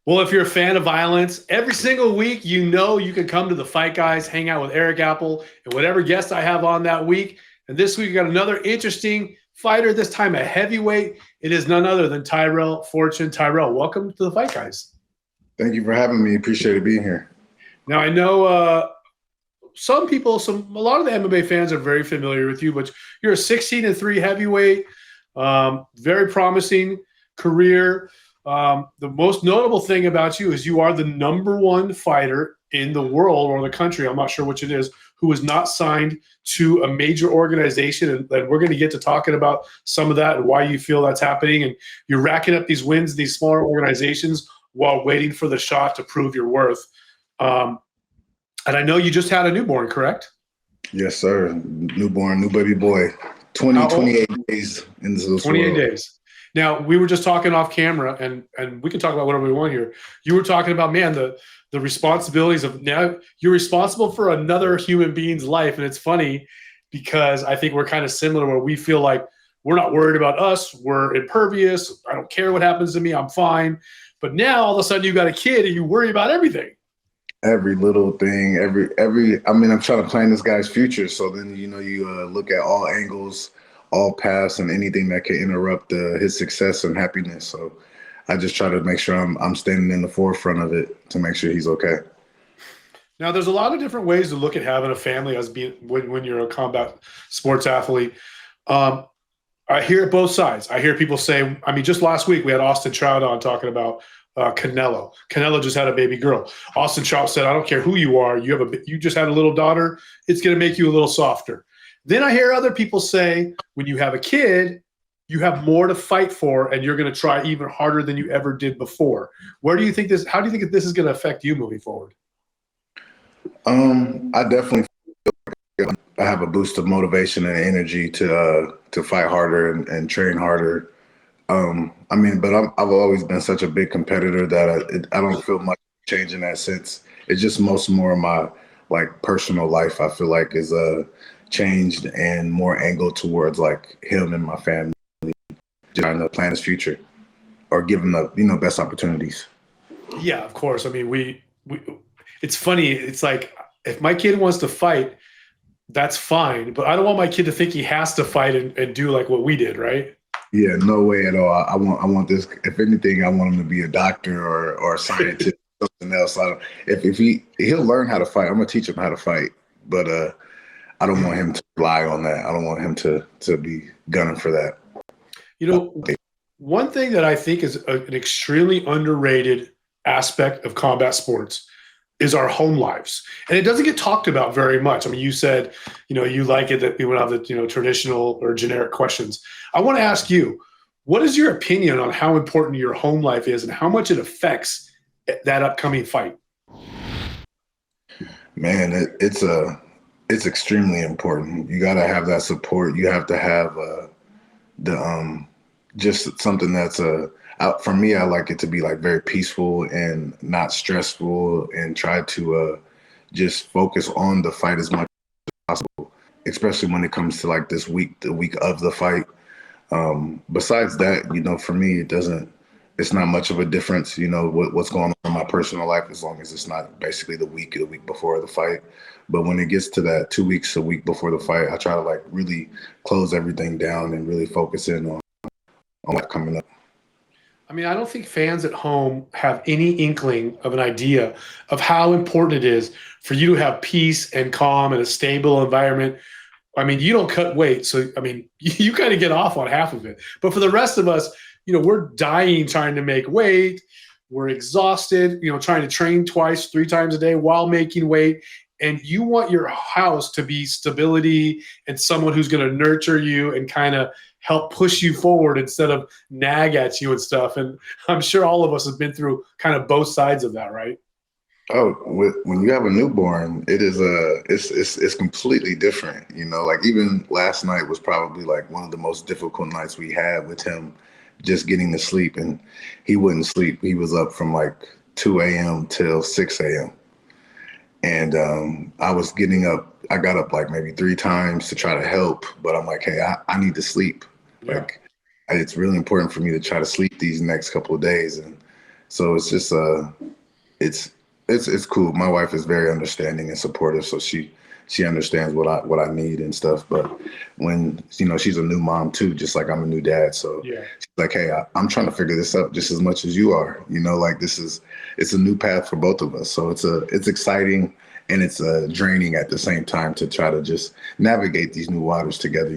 Well, if you're a fan of violence, every single week, you know you can come to the Fight Guys, hang out with Erik Apple and whatever guest I have on that week. And this week, we got another interesting fighter, this time a heavyweight. It is none other than Tyrell Fortune. Tyrell, welcome to the Fight Guys. Thank you for having me. Appreciate it being here. Now, I know some people, a lot of the MMA fans are very familiar with you, but you're a 16-3 heavyweight, very promising career. The most notable thing about you is you are the #1 fighter in the world or the country, I'm not sure which it is, who is not signed to a major organization. And we're going to get to talking about some of that and why you feel that's happening. And you're racking up these wins in these smaller organizations while waiting for the shot to prove your worth. And I know you just had a newborn, correct? Yes, sir. Newborn, new baby boy. 28 days into this 28 world. days. Now, we were just talking off camera, and we can talk about whatever we want here. You were talking about, man, the responsibilities of now you're responsible for another human being's life. And it's funny because I think we're kind of similar where we feel like we're not worried about us. We're impervious. I don't care what happens to me. I'm fine. But now all of a sudden you got a kid and you worry about everything. Every little thing, I mean, I'm trying to plan this guy's future. So then, you look at all angles, all paths, and anything that can interrupt his success and happiness. So I just try to make sure I'm standing in the forefront of it to make sure he's okay. Now, there's a lot of different ways to look at having a family as being when you're a combat sports athlete. I hear both sides. I hear people say, I mean, just last week we had Austin Trout on talking about Canelo. Canelo just had a baby girl. Austin Trout said, I don't care who you are. You just had a little daughter. It's going to make you a little softer. Then I hear other people say, when you have a kid, you have more to fight for, and you're going to try even harder than you ever did before. How do you think this is going to affect you moving forward? I definitely feel like I have a boost of motivation and energy to fight harder and train harder. I mean, but I've always been such a big competitor that I don't feel much change in that sense. It's just more of my personal life. I feel like is changed and more angled towards him and my family, just trying to plan his future or give him the best opportunities. Yeah, of course. I mean, we it's funny. It's like if my kid wants to fight, that's fine. But I don't want my kid to think he has to fight and do like what we did, right? Yeah, no way at all. I want this. If anything, I want him to be a doctor or a scientist, something else. If he'll learn how to fight, I'm gonna teach him how to fight. But I don't want him to rely on that. I don't want him to be gunning for that. One thing that I think is an extremely underrated aspect of combat sports is our home lives. And it doesn't get talked about very much. I mean, you said, you like it that we would have the, traditional or generic questions. I want to ask you, what is your opinion on how important your home life is and how much it affects that upcoming fight? Man, it's extremely important. You got to have that support. You have to have just something that's for me, I like it to be very peaceful and not stressful, and try to just focus on the fight as much as possible, especially when it comes to the week of the fight. Besides that, for me, it's not much of a difference, what's going on in my personal life, as long as it's not basically the week before the fight. But when it gets to that 2 weeks, a week before the fight, I try to really close everything down and really focus in on what's coming up. I mean, I don't think fans at home have any inkling of an idea of how important it is for you to have peace and calm and a stable environment. I mean, you don't cut weight, so I mean, you kind of get off on half of it. But for the rest of us, we're dying trying to make weight. We're exhausted, trying to train 2-3 times a day while making weight. And you want your house to be stability and someone who's going to nurture you and kind of help push you forward instead of nag at you and stuff. And I'm sure all of us have been through kind of both sides of that, right? Oh, when you have a newborn, it is it's completely different. Even last night was probably one of the most difficult nights we had with him, just getting to sleep, and he wouldn't sleep. He was up from 2 a.m. till 6 a.m. And I was getting up. I got up maybe 3 times to try to help, but I'm hey, I need to sleep. Yeah. It's really important for me to try to sleep these next couple of days. And So it's just it's it's cool. My wife is very understanding and supportive, so she understands what I need and stuff. But when she's a new mom too, just like I'm a new dad, so Yeah. she's like, hey, I'm trying to figure this out just as much as you are. Like it's a new path for both of us. So it's exciting and it's draining at the same time to try to just navigate these new waters together.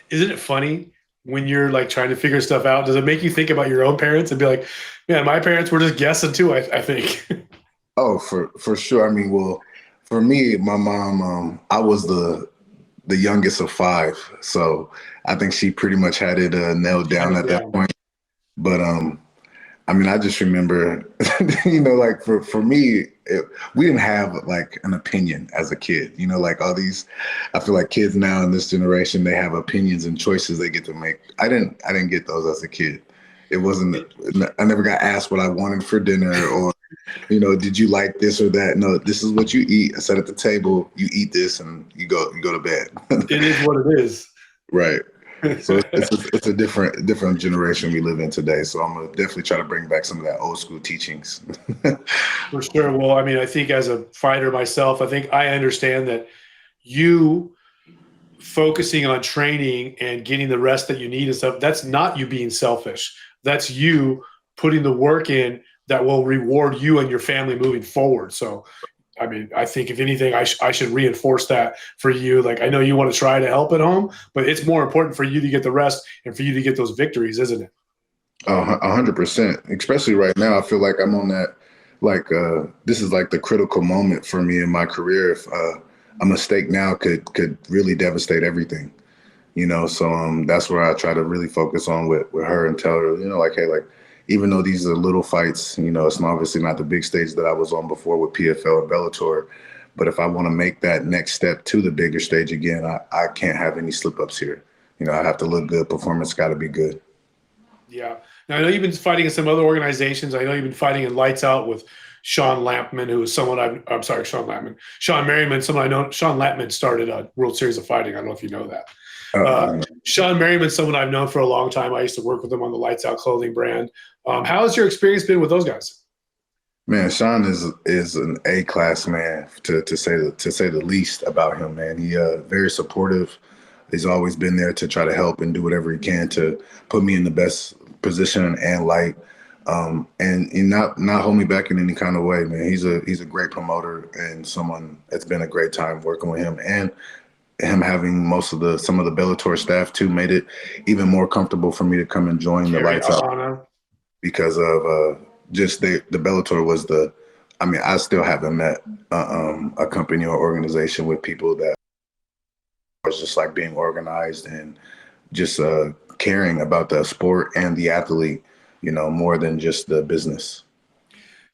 Isn't it funny when you're like trying to figure stuff out? Does it make you think about your own parents and be like, man, my parents were just guessing too, I think. Oh, for sure. I mean, well, for me, my mom, I was the youngest of five, so I think she pretty much had it nailed down at that point. But I mean, I just remember, like for me, we didn't have like an opinion as a kid. Like all these, I feel like kids now in this generation, they have opinions and choices they get to make. I didn't get those as a kid. It wasn't. I never got asked what I wanted for dinner, or did you like this or that? No, this is what you eat. I sat at the table, you eat this, and you go to bed. It is what it is. Right. So it's a different generation we live in today. So I'm gonna definitely try to bring back some of that old school teachings. For sure. Well, I mean, I think as a fighter myself, I think I understand that you focusing on training and getting the rest that you need and stuff, that's not you being selfish. That's you putting the work in that will reward you and your family moving forward. So, I mean, I think if anything, I should reinforce that for you. Like, I know you want to try to help at home, but it's more important for you to get the rest and for you to get those victories, isn't it? 100%. Especially right now, I feel like I'm on that. Like, this is like the critical moment for me in my career. If a mistake now could really devastate everything. So that's where I try to really focus on with her and tell her, like, hey, like, even though these are little fights, it's obviously not the big stage that I was on before with PFL and Bellator. But if I want to make that next step to the bigger stage again, I can't have any slip ups here. I have to look good. Performance got to be good. Yeah. Now, I know you've been fighting in some other organizations. I know you've been fighting in Lights Out with Shawn Lampman, who is someone I'm sorry, Shawn Lampman. Shawn Merriman, someone I know. Shawn Lampman started a World Series of Fighting. I don't know if you know that. Shawn Merriman, someone I've known for a long time. I used to work with him on the Lights Out clothing brand. How has your experience been with those guys? Man, Shawn is an A-class man to say the least about him, man. He very supportive. He's always been there to try to help and do whatever he can to put me in the best position and light, and not hold me back in any kind of way, man. He's a great promoter and someone that's been a great time working with him, and him having some of the Bellator staff too made it even more comfortable for me to come and join the Lights Out because of just the Bellator was I mean, I still haven't met a company or organization with people that was just like being organized and just caring about the sport and the athlete, more than just the business.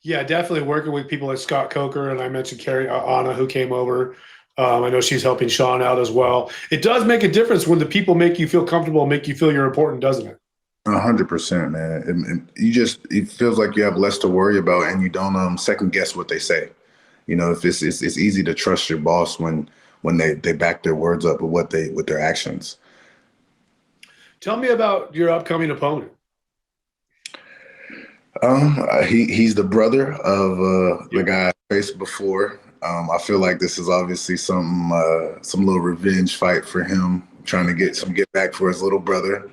Yeah, definitely working with people like Scott Coker, and I mentioned Carrie Anna, who came over. I know she's helping Shawn out as well. It does make a difference when the people make you feel comfortable, make you feel you're important, doesn't it? 100%, man. It feels like you have less to worry about, and you don't second guess what they say. If it's easy to trust your boss when they back their words up with their actions. Tell me about your upcoming opponent. He's the brother of the guy I faced before. I feel like this is obviously some little revenge fight for him, trying to get back for his little brother.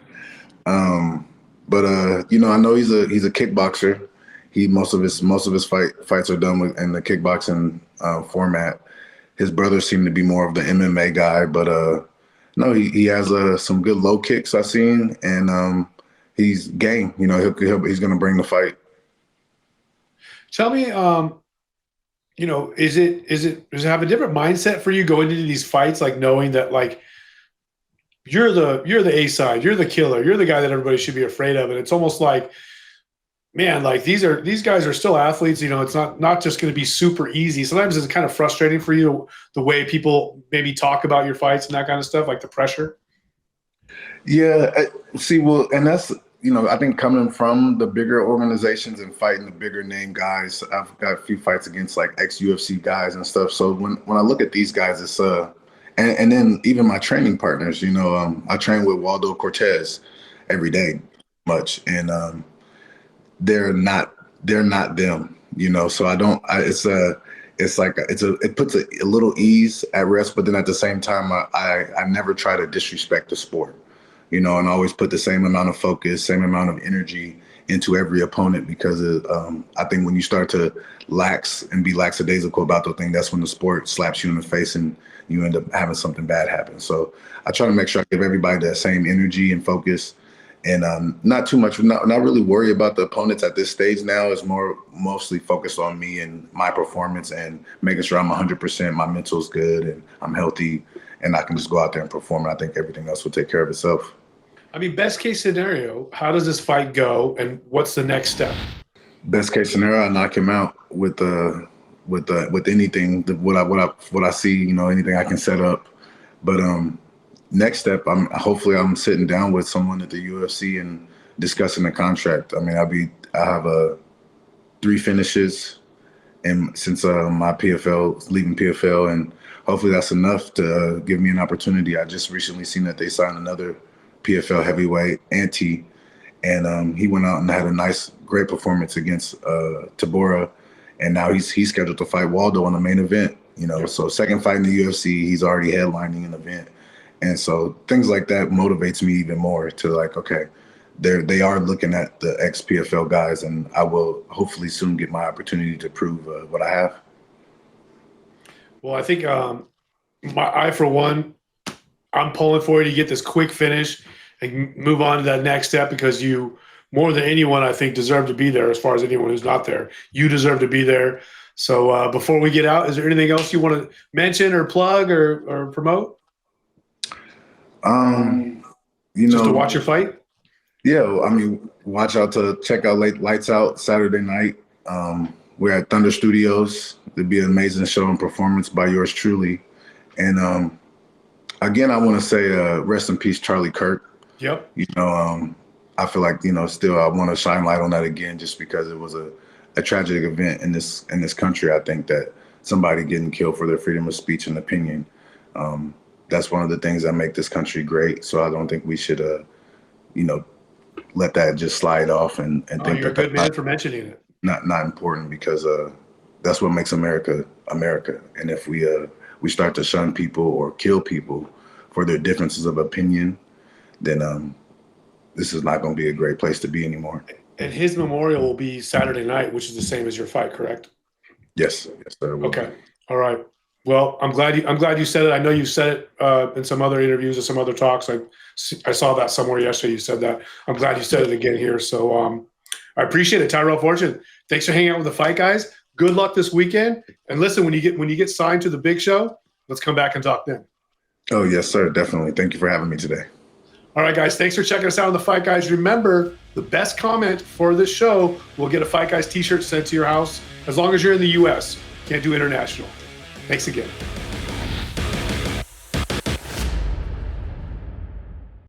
But I know he's a kickboxer. Most of his fights are done in the kickboxing format. His brother seemed to be more of the MMA guy, but no, he has some good low kicks I've seen, and he's game. He's going to bring the fight. Tell me, does it have a different mindset for you going into these fights, like knowing that like you're the A side, you're the killer, you're the guy that everybody should be afraid of, and it's almost like, man, like these guys are still athletes. It's not just going to be super easy. Sometimes it's kind of frustrating for you the way people maybe talk about your fights and that kind of stuff, like the pressure. Yeah, see, well, and that's I think coming from the bigger organizations and fighting the bigger name guys, I've got a few fights against like ex-UFC guys and stuff. So when I look at these guys, it's and then even my training partners, I train with Waldo Cortez every day, much, and they're not they're not them, so it puts a little ease at rest, but then at the same time, I never try to disrespect the sport, and always put the same amount of focus, same amount of energy into every opponent, because I think when you start to lax and be lackadaisical about the thing, that's when the sport slaps you in the face and you end up having something bad happen. So I try to make sure I give everybody that same energy and focus, and not too much, not really worry about the opponents at this stage. Now is mostly focused on me and my performance and making sure I'm 100%, my mental's good and I'm healthy and I can just go out there and perform. And I think everything else will take care of itself. I mean, best case scenario, how does this fight go, and what's the next step? Best case scenario, I knock him out with anything, what I see, anything I can set up. But next step, hopefully I'm sitting down with someone at the UFC and discussing the contract. I mean, I have 3 finishes, and since my leaving PFL, and hopefully that's enough to give me an opportunity. I just recently seen that they signed another PFL heavyweight, Ante, and he went out and had a great performance against Tabora, and now he's scheduled to fight Waldo on the main event. So second fight in the UFC, he's already headlining an event. And so things like that motivates me even more to like, okay, they are looking at the ex-PFL guys, and I will hopefully soon get my opportunity to prove what I have. Well, I think I, for one, I'm pulling for you to get this quick finish and move on to that next step, because you, more than anyone, I think, deserve to be there. As far as anyone who's not there, you deserve to be there. So before we get out, is there anything else you want to mention or plug or promote? Just to watch your fight? Yeah, I mean, check out Lights Out Saturday night. We're at Thunder Studios. It'll be an amazing show and performance by yours truly. And again, I want to say rest in peace, Charlie Kirk. Yep. I feel like, still I want to shine light on that again, just because it was a tragic event in this country. I think that somebody getting killed for their freedom of speech and opinion, that's one of the things that make this country great. So I don't think we should, let that just slide off and think you're a good man for mentioning it. Not important, because that's what makes America America. And if we start to shun people or kill people for their differences of opinion, then this is not going to be a great place to be anymore. And his memorial will be Saturday night, which is the same as your fight, correct? Yes, sir. Okay. All right. Well, I'm glad you said it. I know you said it in some other interviews or some other talks. I saw that somewhere yesterday. You said that. I'm glad you said it again here. So I appreciate it, Tyrell Fortune. Thanks for hanging out with the Fight Guys. Good luck this weekend. And listen, when you get signed to the big show, let's come back and talk then. Oh yes, sir. Definitely. Thank you for having me today. All right, guys. Thanks for checking us out on the Fight Guys. Remember, the best comment for this show will get a Fight Guys t-shirt sent to your house, as long as you're in the U.S. Can't do international. Thanks again.